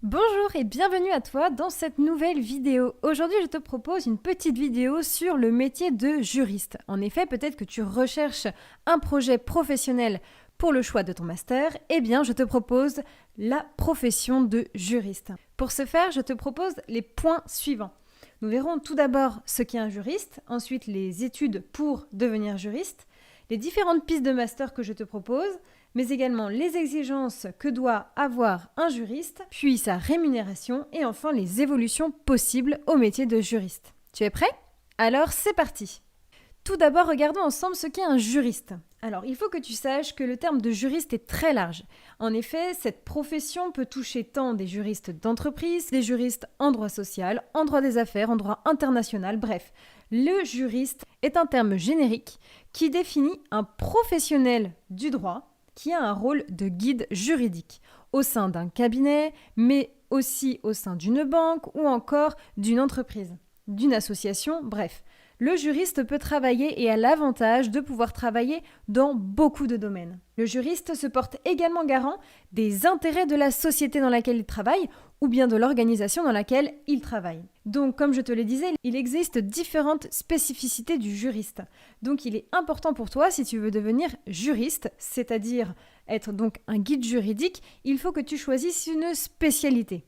Bonjour et bienvenue à toi dans cette nouvelle vidéo. Aujourd'hui, je te propose une petite vidéo sur le métier de juriste. En effet, peut-être que tu recherches un projet professionnel pour le choix de ton master. Eh bien, je te propose la profession de juriste. Pour ce faire, je te propose les points suivants. Nous verrons tout d'abord ce qu'est un juriste, ensuite les études pour devenir juriste, les différentes pistes de master que je te propose, mais également les exigences que doit avoir un juriste, puis sa rémunération et enfin les évolutions possibles au métier de juriste. Tu es prêt? Alors c'est parti! Tout d'abord, regardons ensemble ce qu'est un juriste. Alors, il faut que tu saches que le terme de juriste est très large. En effet, cette profession peut toucher tant des juristes d'entreprise, des juristes en droit social, en droit des affaires, en droit international, bref. Le juriste est un terme générique qui définit un professionnel du droit qui a un rôle de guide juridique au sein d'un cabinet, mais aussi au sein d'une banque ou encore d'une entreprise, d'une association, bref. Le juriste peut travailler et a l'avantage de pouvoir travailler dans beaucoup de domaines. Le juriste se porte également garant des intérêts de la société dans laquelle il travaille ou bien de l'organisation dans laquelle il travaille. Donc, comme je te le disais, il existe différentes spécificités du juriste. Donc, il est important pour toi, si tu veux devenir juriste, c'est-à-dire être donc un guide juridique, il faut que tu choisisses une spécialité.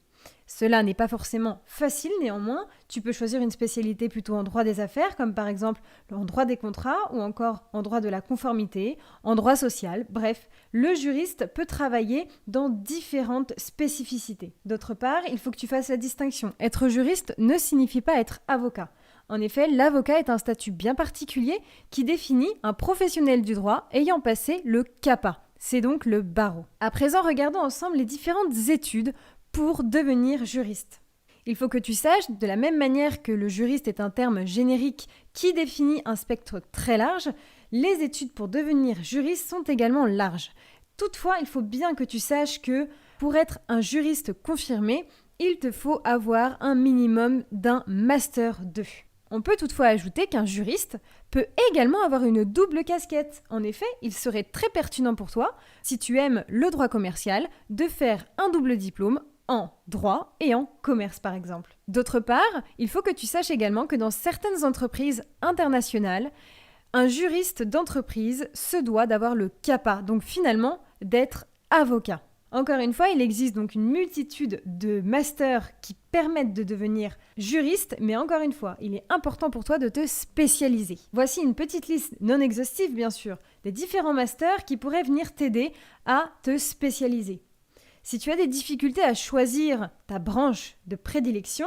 Cela n'est pas forcément facile, néanmoins, tu peux choisir une spécialité plutôt en droit des affaires, comme par exemple en droit des contrats ou encore en droit de la conformité, en droit social, bref, le juriste peut travailler dans différentes spécificités. D'autre part, il faut que tu fasses la distinction. Être juriste ne signifie pas être avocat. En effet, l'avocat est un statut bien particulier qui définit un professionnel du droit ayant passé le CAPA. C'est donc le barreau. À présent, regardons ensemble les différentes études pour devenir juriste. Il faut que tu saches, de la même manière que le juriste est un terme générique qui définit un spectre très large, les études pour devenir juriste sont également larges. Toutefois, il faut bien que tu saches que pour être un juriste confirmé, il te faut avoir un minimum d'un Master 2. On peut toutefois ajouter qu'un juriste peut également avoir une double casquette. En effet, il serait très pertinent pour toi, si tu aimes le droit commercial, de faire un double diplôme en droit et en commerce par exemple. D'autre part, il faut que tu saches également que dans certaines entreprises internationales, un juriste d'entreprise se doit d'avoir le CAPA, donc finalement d'être avocat. Encore une fois, il existe donc une multitude de masters qui permettent de devenir juriste, mais encore une fois, il est important pour toi de te spécialiser. Voici une petite liste non exhaustive bien sûr, des différents masters qui pourraient venir t'aider à te spécialiser. Si tu as des difficultés à choisir ta branche de prédilection,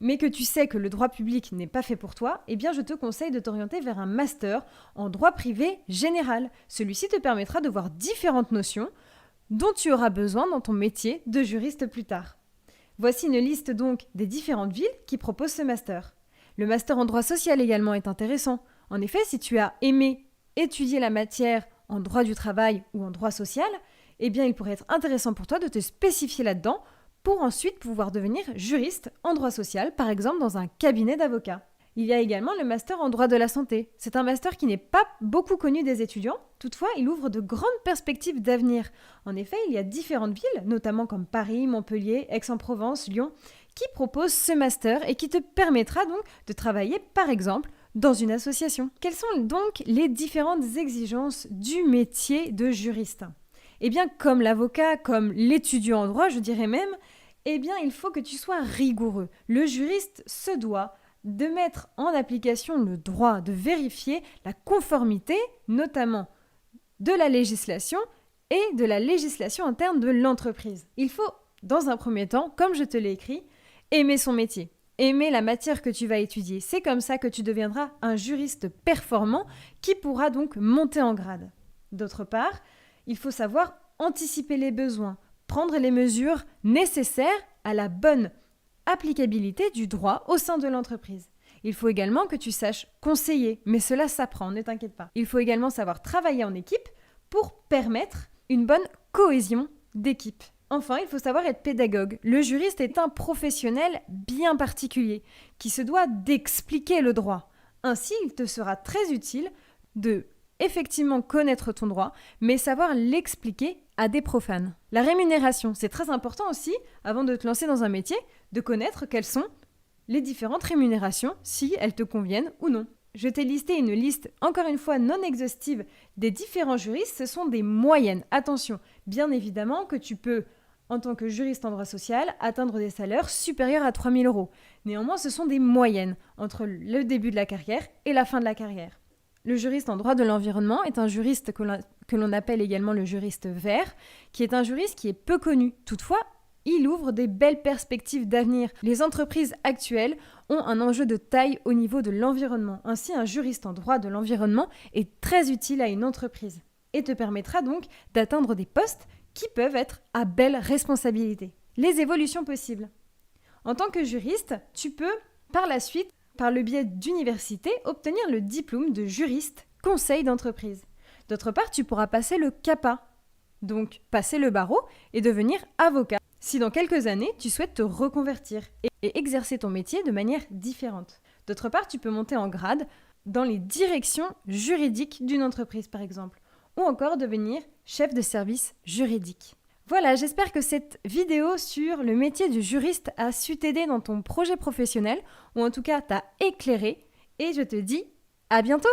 mais que tu sais que le droit public n'est pas fait pour toi, eh bien je te conseille de t'orienter vers un master en droit privé général. Celui-ci te permettra de voir différentes notions dont tu auras besoin dans ton métier de juriste plus tard. Voici une liste donc des différentes villes qui proposent ce master. Le master en droit social également est intéressant. En effet, si tu as aimé étudier la matière en droit du travail ou en droit social, eh bien il pourrait être intéressant pour toi de te spécifier là-dedans pour ensuite pouvoir devenir juriste en droit social, par exemple dans un cabinet d'avocats. Il y a également le master en droit de la santé. C'est un master qui n'est pas beaucoup connu des étudiants, toutefois il ouvre de grandes perspectives d'avenir. En effet, il y a différentes villes, notamment comme Paris, Montpellier, Aix-en-Provence, Lyon, qui proposent ce master et qui te permettra donc de travailler par exemple dans une association. Quelles sont donc les différentes exigences du métier de juriste ? Eh bien, comme l'avocat, comme l'étudiant en droit, je dirais même, eh bien, il faut que tu sois rigoureux. Le juriste se doit de mettre en application le droit, de vérifier la conformité, notamment de la législation et de la législation interne de l'entreprise. Il faut, dans un premier temps, comme je te l'ai écrit, aimer son métier, aimer la matière que tu vas étudier. C'est comme ça que tu deviendras un juriste performant qui pourra donc monter en grade. D'autre part, il faut savoir anticiper les besoins, prendre les mesures nécessaires à la bonne applicabilité du droit au sein de l'entreprise. Il faut également que tu saches conseiller, mais cela s'apprend, ne t'inquiète pas. Il faut également savoir travailler en équipe pour permettre une bonne cohésion d'équipe. Enfin, il faut savoir être pédagogue. Le juriste est un professionnel bien particulier qui se doit d'expliquer le droit. Ainsi, il te sera très utile de effectivement connaître ton droit, mais savoir l'expliquer à des profanes. La rémunération, c'est très important aussi, avant de te lancer dans un métier, de connaître quelles sont les différentes rémunérations, si elles te conviennent ou non. Je t'ai listé une liste, encore une fois non exhaustive, des différents juristes. Ce sont des moyennes. Attention, bien évidemment que tu peux, en tant que juriste en droit social, atteindre des salaires supérieurs à 3 000 €. Néanmoins, ce sont des moyennes entre le début de la carrière et la fin de la carrière. Le juriste en droit de l'environnement est un juriste que l'on appelle également le juriste vert, qui est un juriste qui est peu connu. Toutefois, il ouvre des belles perspectives d'avenir. Les entreprises actuelles ont un enjeu de taille au niveau de l'environnement. Ainsi, un juriste en droit de l'environnement est très utile à une entreprise et te permettra donc d'atteindre des postes qui peuvent être à belle responsabilité. Les évolutions possibles. En tant que juriste, tu peux, par la suite, par le biais d'université, obtenir le diplôme de juriste conseil d'entreprise. D'autre part, tu pourras passer le CAPA, donc passer le barreau et devenir avocat, si dans quelques années, tu souhaites te reconvertir et exercer ton métier de manière différente. D'autre part, tu peux monter en grade dans les directions juridiques d'une entreprise, par exemple, ou encore devenir chef de service juridique. Voilà, j'espère que cette vidéo sur le métier de juriste a su t'aider dans ton projet professionnel, ou en tout cas t'a éclairé, et je te dis à bientôt!